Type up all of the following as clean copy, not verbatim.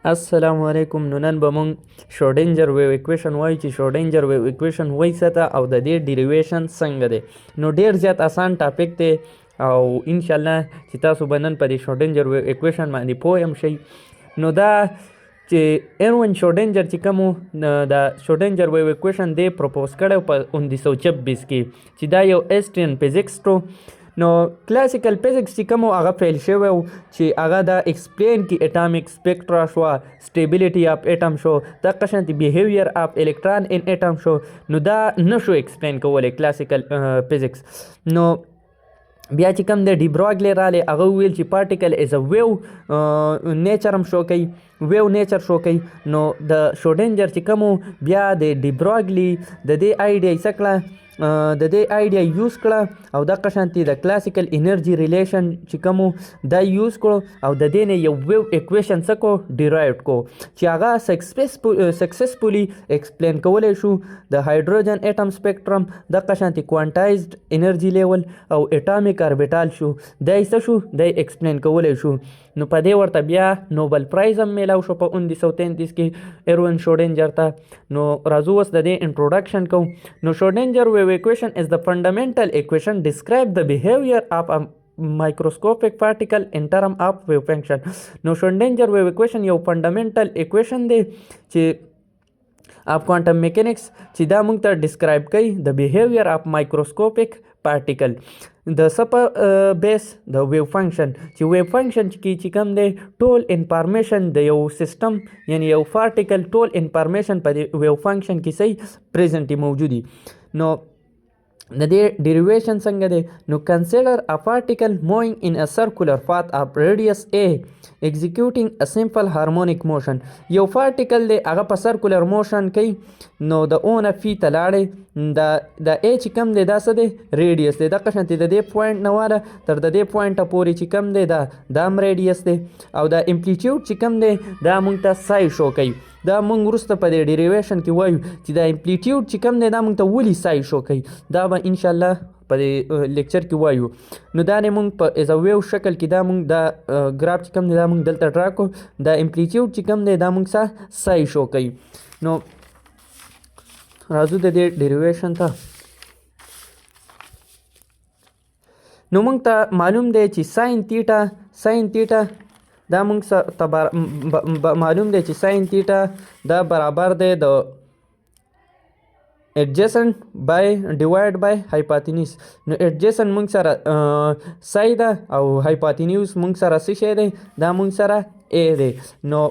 السلام علیکم. نو نن به مونږ شروډینجر ویو اکویشن وایو چې شروډینجر ویو اکویشن وایي څه ته او د دې ډیریویشن څنګه دی. نو ډیر زیات آسان ټاپک دی او انشاءالله چې تاسو به نن په دې شروډینجر ویو اکویشن باندې پوه هم شئ. نو دا چې ایروین شروډینجر چې کوم د شروډینجر ویو اکویشن دی پروپوز کړی په 1926 کې چې دا یو ایسټرین فزیکسټ و. نو کلاسیکل فزیکس چې کوم هغه فیل شوی و چې هغه دا ایکسپلین کی اټامیک سپیکټرا شو، سټیبیلیټي اف اټم شو، د قشنت بیهیویر اف الکترون ان اټم شو. نو دا نشو ایکسپلین کولی کلاسیکل فزیکس. نو بیا چې کوم د ډیبراګلی رالی هغه ویل چې پارټیکل از ا ویو نیچر هم شو کوي، ویو نیچر شو کوي. نو د شروډینجر چې کوم بیا د ډیبراګلی د دې آیډیا یې څه کړه، د دې آیډیا یوز کړه او د قشانتي د کلاسیکل انرژي ریلیشن چې کوم دا یوز کړو او د دې نه یو ویو اکویشن څه کو ډیرایوډ کو چې هغه سکسسفولي ایکسپلین کولی شو د هایدروجن اټم سپیکټرم د قشانتي کوانټایزډ انرژي لیول او اټامیک اربیټال شو، دا یې څه شو دا یې ایکسپلین کولی شو. نو په دې ورته بیا نوبل پرایز هم میلاو شو په 1933 کې ایروین شروډینجر ته. نو راځو اوس د دې انټروډکشن کوو. نو شروډینجر ویو equation is the fundamental equation describe the behavior of a microscopic particle in term of wave function. نو شروډینجر ویو equation یو فندامنټل equation دی چې اف کوانټم میکینکس چې دا موږ ته ډسکرایب کوي د بیهیویر اف مایکروسکوپیک پارټیکل د سپه بیس د ویو فنکشن چې ویو فنکشن کې چې کوم دی ټول انفارمیشن د یو سیستم یعنی یو پارټیکل ټول انفارمیشن په د ویو فنکشن کې صحیح پریزنټ موجودي. نو د دې ډیریویشن څنګه دی؟ نو کنسیډر ا پارټیکل مووینګ ان ا سرکولر پاث اف ریډیوس ا ایگزیکیوټینګ ا سمپل هارمونیک موشن. یو پارټیکل دی هغه په سرکولر موشن کوي. نو د او نه فی ته لاړې د ا چې کوم دی دا څه دی ریډیوس دی، د قشنتي د دې پوینټ نه واله تر د دې پوینټه پورې چې کوم دی دا هم ریډیوس دی او د امپلیټیوډ چې کوم دی دا موږ ته سای شو کوي. دا موږ وروسته په دې ډیریویشن کې وایو چې دا امپلیټیوډ چې کوم دی دا موږ ته ولې سای شو کوي، دا به انشاءالله په دې لیکچر کې وایو. نو دا نه موږ په ایز ا ویو شکل کې دا موږ دا ګراف چې کوم دی دا موږ دلته ډرا کړو، دا امپلیټیوډ چې کوم دی دا موږ سای شو کوي. نو راځو د دې ډیریویشن ته. نو موږ ته معلوم دی چې ساین تیټا دا موږ ته معلوم دی چې ساین تیټا دا برابر دی د ایڈجسنٹ بای ډیوایډ بای هایپاتینیوس. نو ایڈجسنٹ موږ سره سای ده او هایپاتینیوس موږ سره څه شی دی دا موږ سره ا دی. نو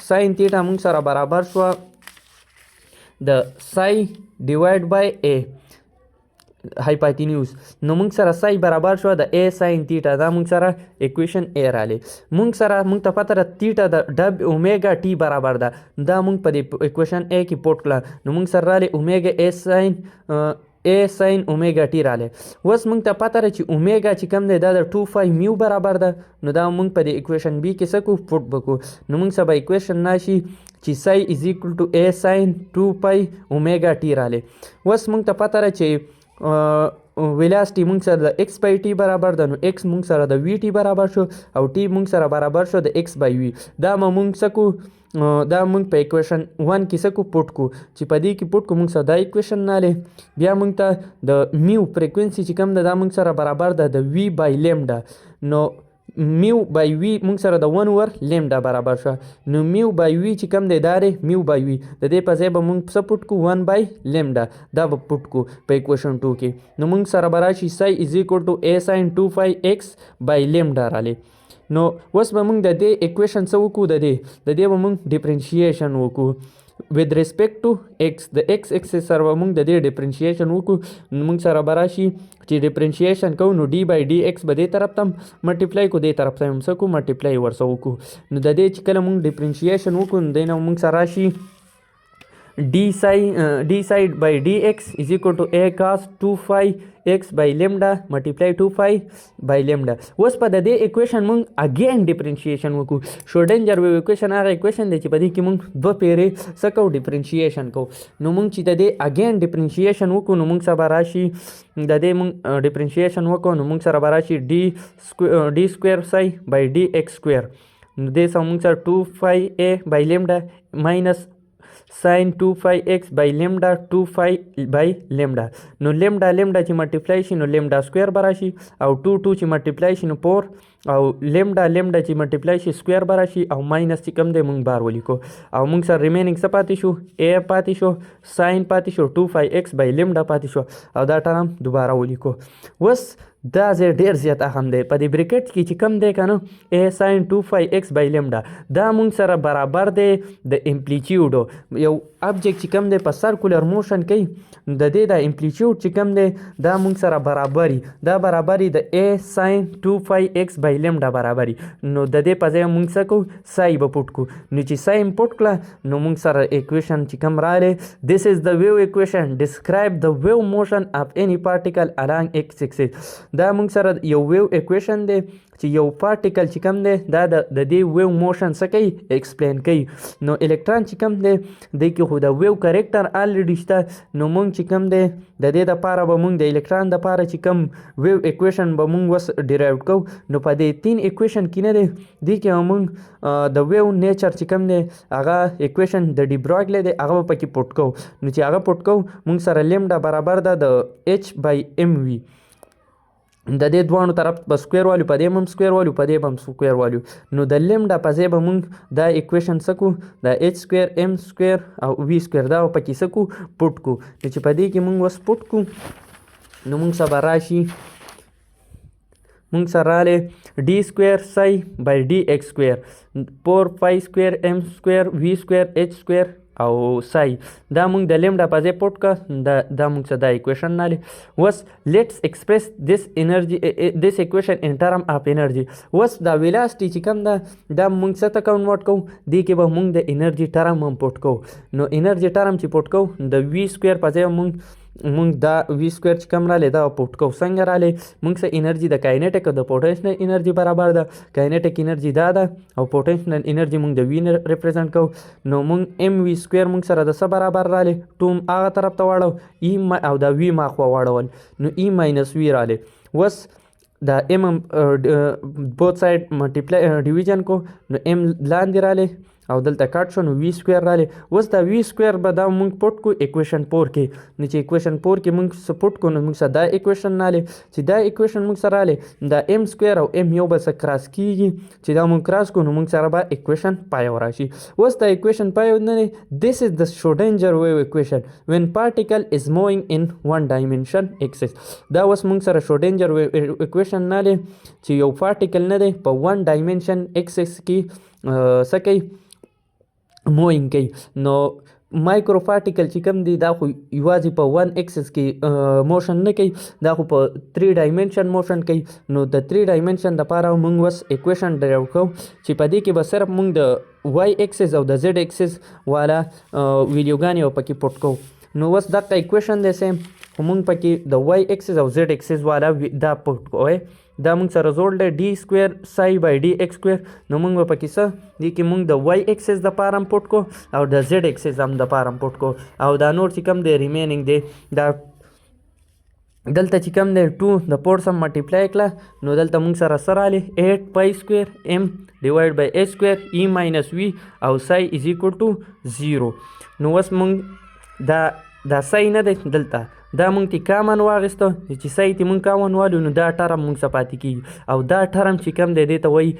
ساین تیټا موږ سره برابر شو د سای ډیوایډ بای ا هایپاتینیوس. نو موږ سره سای برابر شو د ا ساین تیټا، دا موږ سره اکویشن ا رالی. موږ ته پته ده تیټا د ډب اومیګا ټي برابر ده، دا موږ په دې اکویشن ا کې پوټ کړه. نو موږ سره رالی اومیګا ا ساین اومیګا ټي رالی. اوس موږ ته پته ده چې اومیګا چې کوم دی دا د 2 میو برابر ده. نو دا موږ په دې اکویشن بی کې څه کو پوټ بکو. نو موږ سبا اکویشن ناشي چې سای از ایکول ټو ا ساین 2 اومیګا ټي رالی. اوس موږ ته پته ده چې ویلاسټي موږ سره د ایکس بای ټي برابر ده. نو ایکس موږ سره د وی ټي برابر شو او ټي موږ سره برابر شو د ایکس بای وی. دا موږ څه کو دا موږ په اکویشن 1 کې څه کو پوټ کو چې په دې کې پوټ کو موږ سره دا اکویشن ناله. بیا موږ ته د میو فریکوینسي چې کوم ده دا موږ سره برابر ده د وی بای لیمډا. نو میو بای وی موږ سره د 1 ور لیمډا برابر شو. نو میو بای وی چې کوم دی دا دی میو بای وی د دې په ځای به موږ څه پوټ کو 1 بای لیمډا دا به پوټ کو په اکویشن 2 کې. نو موږ سره به راشي سای از ایکول ټو ا ساین 2 ایکس بای لیمډا رالی. نو اوس به موږ د دې اکویشن څه وکړو، د دې به موږ ډیفرنشیشن وکړو with respect to x. د x اکسس سره به موږ د دې ډیفرنشیشن وکړو. نو موږ سره به راشي چې ډیفرنشیشن کوو نو ډي بای ډي ایکس به دې طرف ته ملټیپلای کو، دې طرف ته هم څه کو ملټیپلای ورسره وکړو. نو د دې چې کله موږ ډیفرنشیشن وکړو نو دی نه موږ سره راشي d psi by d x is equal to a cos 2 x by lambda multiply 2 by lambda. ओस په د دې اکویشن مونږ اگین ډیفرنشیشن وکړو. شروډینجر ویو اکویشن هغه اکویشن دی چې په دې کې مونږ دوه پیرې څه کوو ډیفرنشیشن کوو. نو مونږ چې د دې اگین ډیفرنشیشن وکړو نو مونږ سره راشي د دې مونږ ډیفرنشیشن وکړو نو مونږ سره راشي d square psi by d x square نو دې سره موږ سره 2 پای A by lambda minus sin 2 phi x by lambda 2 phi by lambda. نو lambda چې ملټیپلای شي نو lambda سکویر به راشي او 2 چې ملټیپلای شي نو 4 او lambda چې ملټیپلای شي سکویر به راشي او ماینس چې کوم دی موږ بار ولیکو او موږ سره ریمیننګ څه پاتې شو a پاتې شو sin پاتې شو 2 phi x by lambda پاتې شو او دا ټرم دوباره ولیکو. اوس دا ځای ډېر زیات اهم دی په دې بریکټ کې چې کم دی که نه a sin 2 phi x by lambda دا مونږ سره برابر دی د امپلیچیوډو یو ابجیکټ چې کم دی په سرکولر موشن کوي د دې د امپلیچیوډ چې کم دی دا مونږ سره برابري دا برابري د a sin 2 phi x by lambda برابري نو د دې په ځای مونږ څه کوو سای به پټ کړو نو چې سای پټ کړه نو مونږ سره اکویشن چې کم راغلی this is the wave equation describe the wave motion of any particle along x axis دا موږ سره یو ویو اکویشن دی چې یو پارټیکل چې کم دی دا د دې ویو موشن څه کوي ایکسپلین کوي نو الکترون چې کم دی دی کې خو د ویو کریکټر الریډي شته نو موږ چې کم دی د دې دپاره به موږ د الکترون دپاره چې کم ویو اکویشن به موږ اوس ډیرایو کوو نو په دې 3 اکویشن کې نه دی دې کې موږ د ویو نیچر چې کم دی هغه اکویشن د ډي براګلی دی هغه به پکې پټ کوو نو چې هغه پټ کوو موږ سره لیمډا برابر ده د h by m وي د دې دوانو طرف به سکویر والو په دې هم سکویر والو په دې هم سکویر والو نو د لیمډا په ځای به موږ دا اکویشن څه کړو د h سکویر m سکویر او v سکویر دا به پکې څه کړو پټ کړو نو چې په دې کې موږ اوس پټ کړو نو موږ سره به راشي موږ سره راغلی d سکویر سای بای D x سکویر 4 پای سکویر m سکویر v سکویر h سکویر او سای دا موږ د لیمډا په ځای پټ کړه دا موږ سره دا اکویشن راغلی اوس لیټس ایکسپریس دس انرژي دس اکویشن ان ټرم اف انرژي اوس دا ویلاسټي چې کوم دا موږ څه ته کنورټ کوو دې کې به موږ د انرژي ټرم هم پټ کوو نو انرژي ټرم چې پټ کوو د وي سکویر په ځای موږ دا وي سکویر چې کم رالی دا پټ کوو څنګه رالی موږ سره انرژي د کاینیټک او د پوټنشنل انرژي برابر ده کاینیټک انرژي دا ده او پوټنشنل انرژي موږ د وي ریپرزنټ کوو نو موږ ام وي سکویر موږ سره د څه برابر رالی ټو هغه طرف ته واړو ای او دا وي ماخوا واړول نو ای ماینس وي رالی اوس دا ام بوت سایډ ملټیپلای ډیویژن کو نو ام لاندې رالی او دلته کټ شو نو وي سکویر رالی اوس دا وي سکویر به دا موږ پټ کړو اکویشن 4 کې نو چې اکویشن 4 کې موږ څه پټ کړو نو موږ سره دا اکویشن رالی چې دا اکویشن موږ سره رالی دا ام سکویر او ام یو بل سره کراس کیږي چې دا موږ کراس کړو نو موږ سره به اکویشن پای راشي اوس دا اکویشن پای نه دی this is the Schrödinger wave equation when particle is moving in one dimension axis دا اوس موږ سره Schrödinger wave equation نه دی چې یو پارټیکل نه دی په one dimension axis کې څه کوي مووینګ کوي نو مایکرو پارټیکل چې کوم دی دا خو یوازې په 1 ایکسس کې موشن نه کوي دا خو په 3 ډایمنشن موشن کوي نو د 3 ډایمنشن دپاره موږ اوس اکویشن ډرایو کوو چې په دې کې به صرف موږ د وای ایکسس او د زیډ ایکسس والا ویډیوګانې به پکې پټ کوو نو اوس دغه اکویشن دی سیم خو موږ پکې د وای ایکسس او زیډ ایکسس والا دا پټ کوو دا موږ سره زوړ دی ډي سکویر سای بای ډي ایکس سکویر نو موږ به پکې څه دې کې موږ د وای ایکسس دپاره هم پټ کو او د زیډ ایکسس هم دپاره هم پټ کو او دا نور چې کوم دی ریمیننګ دی دا دلته چې کوم دی 2 د پور سم ملټیپلای کړه نو دلته موږ سره څه رالی 8 پای سکویر ام ډیوایډ بای ایچ سکویر ای ماینس وي او سای از ایکول ټو 0 نو اوس موږ دا سای نه دی دلته دا موږ تی کامن واغېسته چې سای تی موږ کامن والو نو دا ټرم موږ څه پاتې کېږي او دا ټرم چې کوم دی دې ته وایي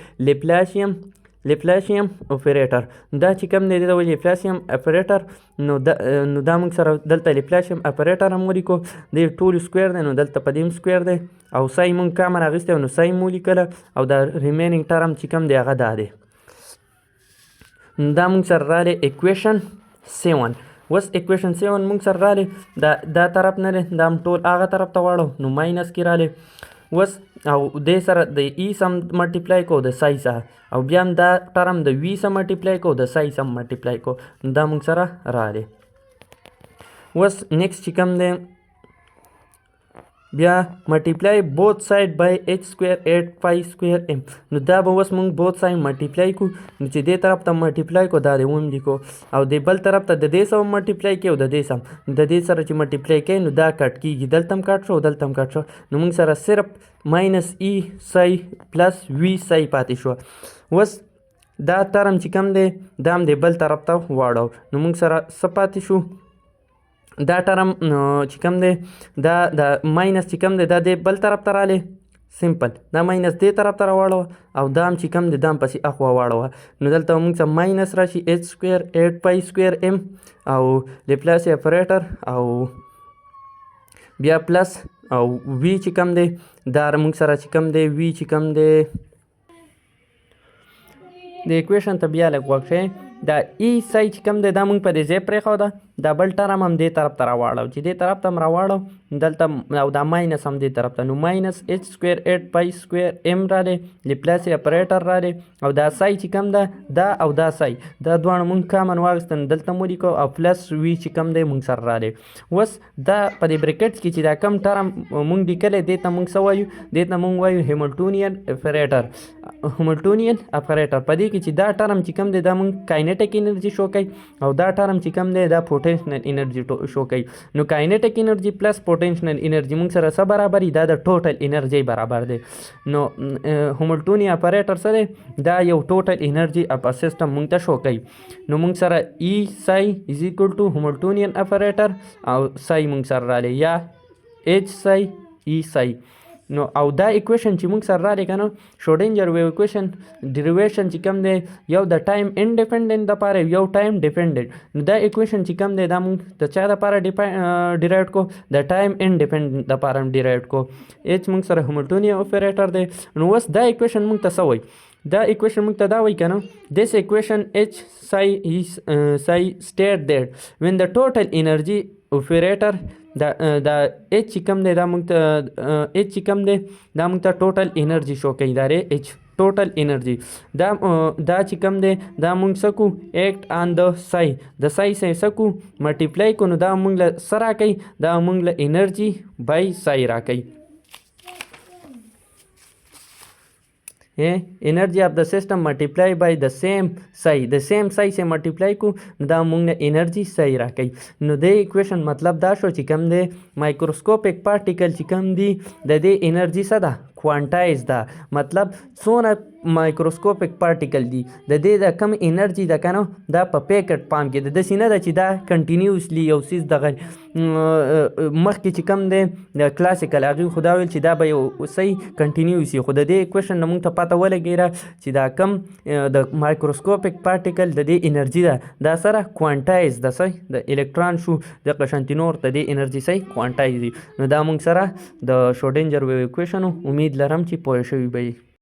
لیپلاسیم اپریټر دا چې کوم دی دې ته وایي لیپلاسیم اپریټر نو دا موږ سره دلته لیپلاسیم اپریټر هم ولیکو دی ټول سکویر دی نو دلته په دې هم سکویر دی او سای موږ کامن اخیستی نو سای مو لیکله او دا ریمیننګ ټرم چې کوم دی هغه دا دی دا موږ سره رالی اکویشن 7 اوس اکویشن 7 موږ سره رالی دا طرف نه دی دا هم ټول هغه طرف ته واړو نو ماینس کې رالی اوس او دې سره د ای سم ملټیپلای کو د سای سره او بیا هم دا ټرم د وي سم ملټیپلای کو د سای سم ملټیپلای کو دا موږ سره رالی اوس نیکسټ چې کوم دی بیا ملټیپلای بوت سایډ بای ایچ سکویر 8 پای سکویر ام نو دا به اوس موږ بوت سایډ ملټیپلای کو نو چې دې طرف ته ملټیپلای کو دا دې هم لیکو او دې بل طرف ته د دې سره ملټیپلای کوي او د دې سره د دې سره چې ملټیپلای کوي نو دا کټ کېږي دلته هم کټ شو دلته هم کټ شو نو موږ سره صرف ماینس ای سای پلس وي سای پاتې شو اوس دا ټرم چې کوم دی دا هم دی بل طرف ته واړو نو موږ سره څه پاتې شو دا ټرم چې کوم دی دا د ماینس چې کوم دی دا دی بل طرف ته رالی سمپل دا ماینس دې طرف ته راواړوه او دا هم چې کوم دی دا هم پسې اخوا واړوه نو دلته موږ ته ماینس راشي h سکویر 8 پای سکویر m او لیپلاس اپریټر او بیا پلس او وی چې کوم دی دا موږ سره چې کوم دی وی چې کوم دی د اکویشن ته بیا لږ غوږ شئ دا ای سای چې کوم دی دا موږ په دې ځای پرېښوده دا بل ټرم هم دې طرف ته راواړو چې دې طرف ته هم راواړو دلته او دا ماینس هم دې طرف ته نو ماینس h سکویر 8 پای سکویر m رالی لیپلاس اپریټر رالی او دا سای چې کوم ده دا او دا سای دا دواړه موږ کامن واخیستل دلته مو لیکو او پلس وی چې کوم دی موږ سره رالی اوس دا په دې بریکټس کې چې دا کم ټرم موږ لیکلی دې ته موږ څه وایو دې ته موږ وایو هیملټونین اپریټر په دې کې چې دا ټرم چې کوم دی دا موږ کاینیټیک انرژي شو کوي او دا ټرم چې کوم دی دا پوټینشنل انرژي شو کوي نو کاینیټیک انرژي پلس پوټینشنل انرژي موږ سره څه برابر دا د ټوټل انرژي برابر دی نو هیملټونین اپریټر څه دی دا یو ټوټل انرژي په سیسټم موږ ته شو کوي نو موږ سره ای سای از ایکول ټو هیملټونین اپریټر او سای موږ سره رالی یا h سای ای سای نو او دا اکویشن چې موږ سره رالی که نه شروډینجر ویو اکویشن ډیریویشن چې کوم دی یو د ټایم انډیپنډنټ دپاره یو ټایم ډیپنډنټ نو دا اکویشن چې کوم دی دا موږ د چا دپاره ډیرایوډ کو د ټایم انډیپنډنټ دپاره هم ډیرایوډ کو h موږ سره هیملټونین اپریټر دی نو اوس دا اکویشن موږ ته څه وایي دا equation موږ ته دا وایي که نه this equation h psi state that when the total energy operator دا h چې کوم دی دا موږ ته h چې کوم دی دا موږ ته ټوټل انرژي شو کوي دا دی h ټوټل انرژي دا چې کوم دی دا موږ څه کو ایکټ آن د سای د سای سره څه کو ملټیپلای کو نو دا موږ له څه راکوي دا موږ له انرژي بای سای راکوي energy of the system multiply by the same psi سے multiply کو دا موږ نه انرژي صحیح راکوي نو د اکویشن مطلب دا شو چې کوم دی مایکروسکوپک پارټیکل چې کوم دی د دې انرژي څه ده کوانټایز ده مطلب څونه مایکروسکوپک پارټیکل دی د دې د کم انرژي ده که نه دا په پیکټ پام کې ده داسې نه ده چې دا کنټینیوسلی یو څیز دغه مخکې چې کم دی د کلاسیکل هغوی خو دا ویل چې دا به یو صحیح کنټینیوس وي خو د دې اکویشن نه موږ ته پته ولګېده چې دا کم د مایکروسکوپک پارټیکل د دې انرژي ده دا سره کوانټایز ده صحیح د الکترون شو د قشنتي نور د دې انرژي صحیح کوانټایز دي نو دا موږ سره د شروډینجر ویو اکویشن امید لرم چې پوه شوي به